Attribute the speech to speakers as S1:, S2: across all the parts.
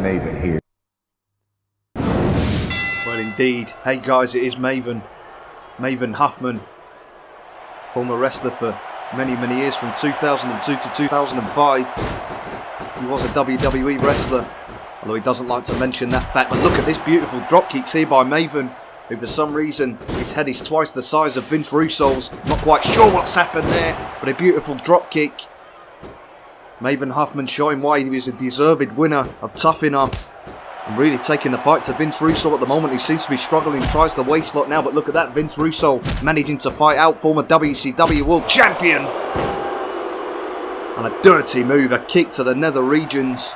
S1: Maven here.
S2: Well, indeed. Hey guys, it is Maven Huffman, former wrestler for many years, from 2002 to 2005. He was a WWE wrestler, although he doesn't like to mention that fact. But look at this beautiful drop kicks here by Maven, who for some reason his head is twice the size of Vince Russo's. Not quite sure what's happened there, but a beautiful drop kick. Maven Huffman showing why he was a deserved winner of Tough Enough, and really taking the fight to Vince Russo at the moment. He seems to be struggling, tries the waist lock now, but look at that, Vince Russo managing to fight out former WCW World Champion. And a dirty move, a kick to the nether regions.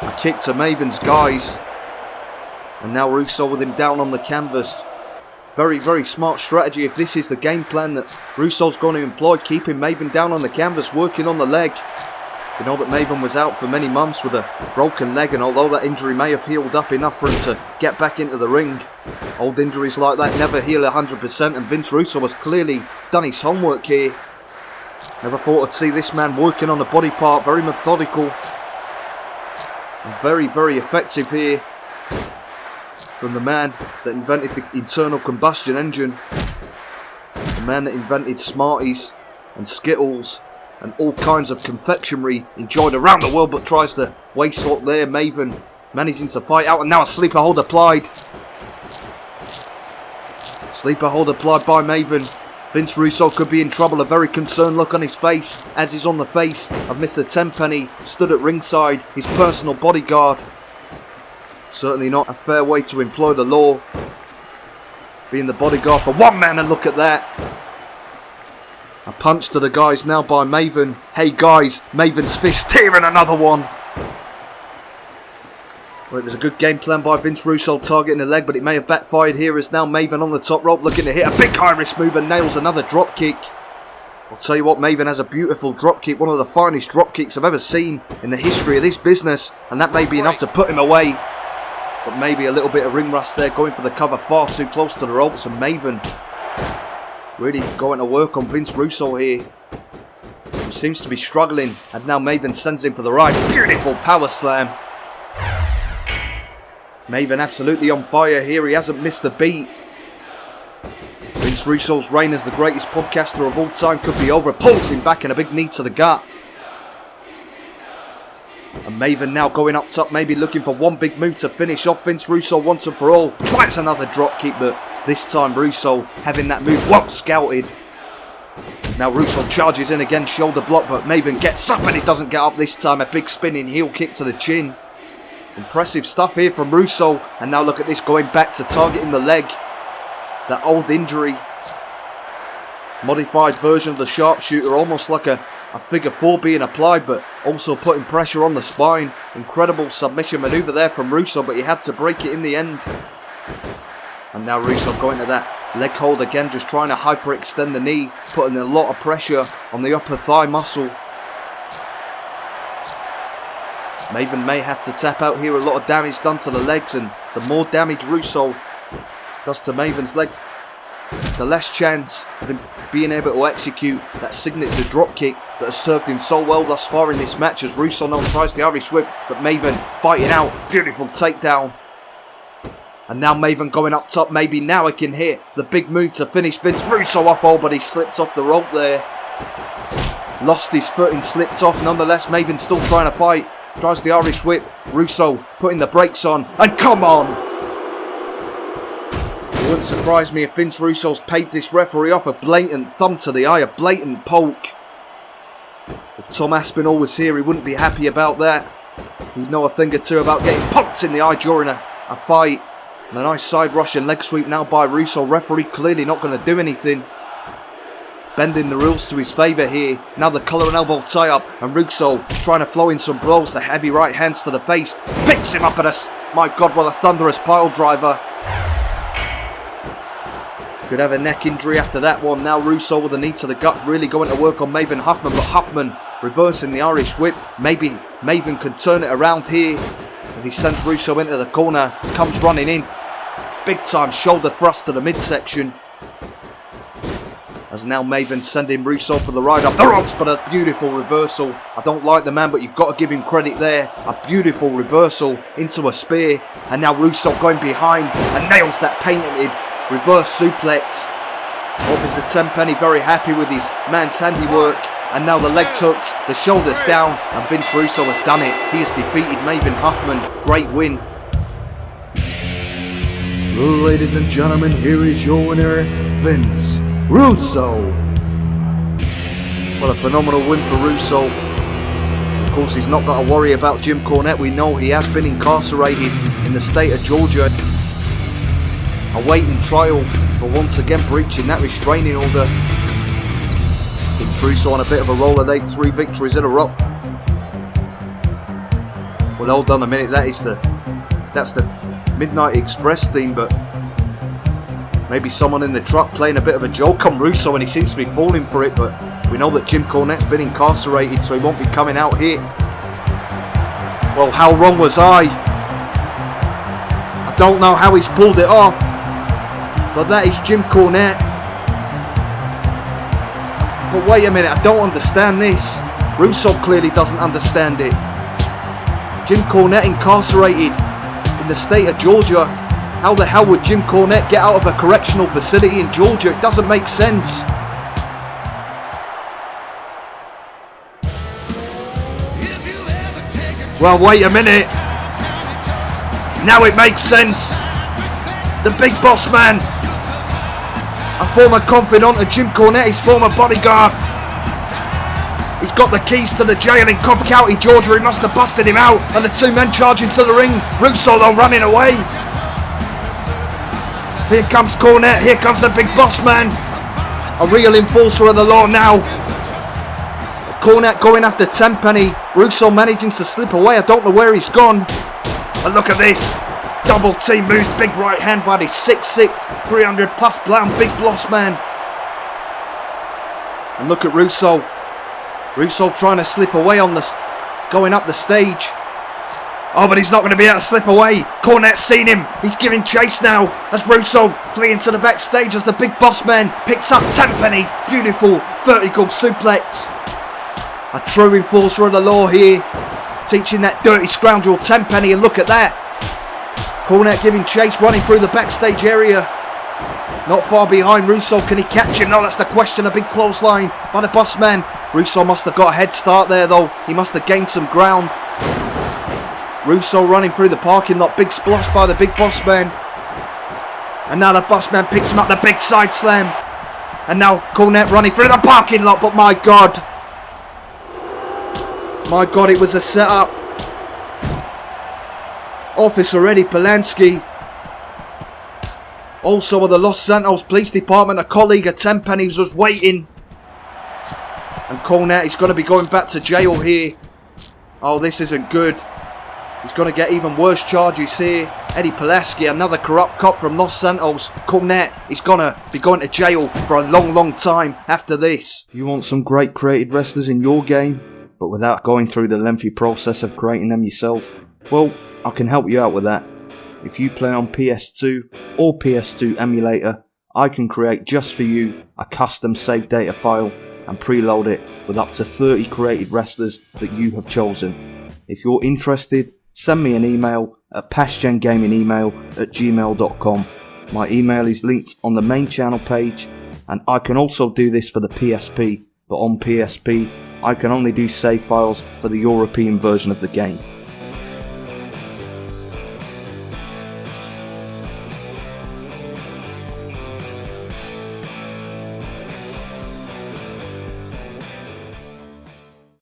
S2: A kick to Maven's guys. And now Russo with him down on the canvas. Very smart strategy if this is the game plan that Russo's going to employ, keeping Maven down on the canvas, working on the leg. We know that Maven was out for many months with a broken leg, and although that injury may have healed up enough for him to get back into the ring, old injuries like that never heal 100%, and Vince Russo has clearly done his homework here. Never thought I'd see this man working on the body part, very methodical, and very effective here from the man that invented the internal combustion engine, the man that invented Smarties and Skittles and all kinds of confectionery enjoyed around the world, but tries the waist lock there. Maven managing to fight out, and now a sleeper hold applied. Sleeper hold applied by Maven. Vince Russo could be in trouble. A very concerned look on his face, as is on the face of Mr. Tenpenny, stood at ringside, his personal bodyguard. Certainly not a fair way to employ the law, being the bodyguard for one man, and look at that. A punch to the guys now by Maven. Hey guys, Maven's fist tearing another one. Well, it was a good game plan by Vince Russo targeting the leg, but it may have backfired here, as now Maven on the top rope looking to hit a big high risk move and nails another drop kick. I'll tell you what, Maven has a beautiful dropkick, one of the finest dropkicks I've ever seen in the history of this business, and that may be enough to put him away. But maybe a little bit of ring rust there, going for the cover far too close to the ropes, and Maven really going to work on Vince Russo here. He seems to be struggling, and now Maven sends him for the ride. Beautiful power slam. Maven absolutely on fire here, he hasn't missed a beat. Vince Russo's reign as the greatest podcaster of all time could be over. Pulls him back and a big knee to the gut. And Maven now going up top, maybe looking for one big move to finish off Vince Russo once and for all. Tries another drop kick, but this time Russo having that move well scouted. Now Russo charges in again, shoulder block, but Maven gets up and he doesn't get up this time. A big spinning heel kick to the chin. Impressive stuff here from Russo. And now look at this, going back to targeting the leg. That old injury. Modified version of the sharpshooter, almost like a figure four being applied, but also putting pressure on the spine. Incredible submission maneuver there from Russo, but he had to break it in the end. And now Russo going to that leg hold again, just trying to hyperextend the knee, putting a lot of pressure on the upper thigh muscle. Maven may have to tap out here, a lot of damage done to the legs, and the more damage Russo does to Maven's legs, the less chance of him being able to execute that signature dropkick that has served him so well thus far in this match, as Russo now tries the Irish whip, but Maven fighting out. Beautiful takedown. And now Maven going up top, maybe now he can hit the big move to finish Vince Russo off. Oh, but he slipped off the rope there. Lost his footing, slipped off. Nonetheless, Maven still trying to fight. Tries the Irish whip. Russo putting the brakes on. And come on! It wouldn't surprise me if Vince Russo's paid this referee off a blatant thumb to the eye, a blatant poke. If Tom Aspinall was here, he wouldn't be happy about that. He'd know a thing or two about getting poked in the eye during a fight. And a nice side rush and leg sweep now by Russo. Referee clearly not going to do anything. Bending the rules to his favour here. Now the collar and elbow tie up. And Russo trying to flow in some blows. The heavy right hands to the face. Picks him up at us. My God, what a thunderous pile driver. Could have a neck injury after that one. Now Russo with a knee to the gut. Really going to work on Maven Huffman. But Huffman reversing the Irish whip. Maybe Maven could turn it around here. As he sends Russo into the corner. Comes running in. Big time shoulder thrust to the midsection. As now Maven sending Russo for the ride off the ropes, but a beautiful reversal. I don't like the man, but you've got to give him credit there. A beautiful reversal into a spear. And now Russo going behind and nails that patented reverse suplex. Offers a 10 penny, very happy with his man's handiwork. And now the leg tucked, the shoulders down, and Vince Russo has done it. He has defeated Maven Huffman. Great win.
S1: Ladies and gentlemen, here is your winner, Vince Russo.
S2: What a phenomenal win for Russo. Of course, he's not got to worry about Jim Cornette. We know he has been incarcerated in the state of Georgia, awaiting trial for once again breaching that restraining order. Vince Russo on a bit of a roll of 8-3 victories in a row. Well, hold on a minute, that's the Midnight Express theme, but maybe someone in the truck playing a bit of a joke on Russo, and he seems to be falling for it. But we know that Jim Cornette's been incarcerated, so he won't be coming out here. Well, how wrong was I? I don't know how he's pulled it off, but that is Jim Cornette. But wait a minute, I don't understand this. Russo clearly doesn't understand it. Jim Cornette incarcerated in the state of Georgia. How the hell would Jim Cornette get out of a correctional facility in Georgia? It doesn't make sense. Well, wait a minute. Now it makes sense. The big boss man, a former confidant of Jim Cornette, his former bodyguard. He's got the keys to the jail in Cobb County, Georgia. He must have busted him out. And the two men charging to the ring. Russo though running away. Here comes Cornette. Here comes the big boss man. A real enforcer of the law now. Cornette going after Tenpenny. Russo managing to slip away. I don't know where he's gone. And look at this. Double team moves. Big right hand by the 6'6", 300 plus pound big boss man. And look at Russo. Russo trying to slip away on this, going up the stage. Oh, but he's not going to be able to slip away. Cornette's seen him. He's giving chase now as Russo fleeing to the backstage as the big boss man picks up Tenpenny. Beautiful vertical suplex. A true enforcer of the law here. Teaching that dirty scoundrel Tenpenny, and look at that. Cornette giving chase, running through the backstage area. Not far behind Russo. Can he catch him? No, that's the question. A big clothesline by the boss man. Russo must have got a head start there though. He must have gained some ground. Russo running through the parking lot. Big splash by the big boss man. And now the boss man picks him up. The big side slam. And now Cornette running through the parking lot. But my God. My God, it was a setup. Officer Eddie Polanski. Also of the Los Santos Police Department. A colleague of Tenpenny's was waiting. And Cornette is going to be going back to jail here. Oh, this isn't good. He's going to get even worse charges here. Eddie Pulaski, another corrupt cop from Los Santos. Cornette is going to be going to jail for a long, long time after this. If you want some great created wrestlers in your game, but without going through the lengthy process of creating them yourself, well, I can help you out with that. If you play on PS2 or PS2 emulator, I can create just for you a custom save data file and preload it with up to 30 created wrestlers that you have chosen. If you're interested, send me an email at pastgengamingemail@gmail.com. My email is linked on the main channel page, and I can also do this for the PSP, but on PSP I can only do save files for the European version of the game.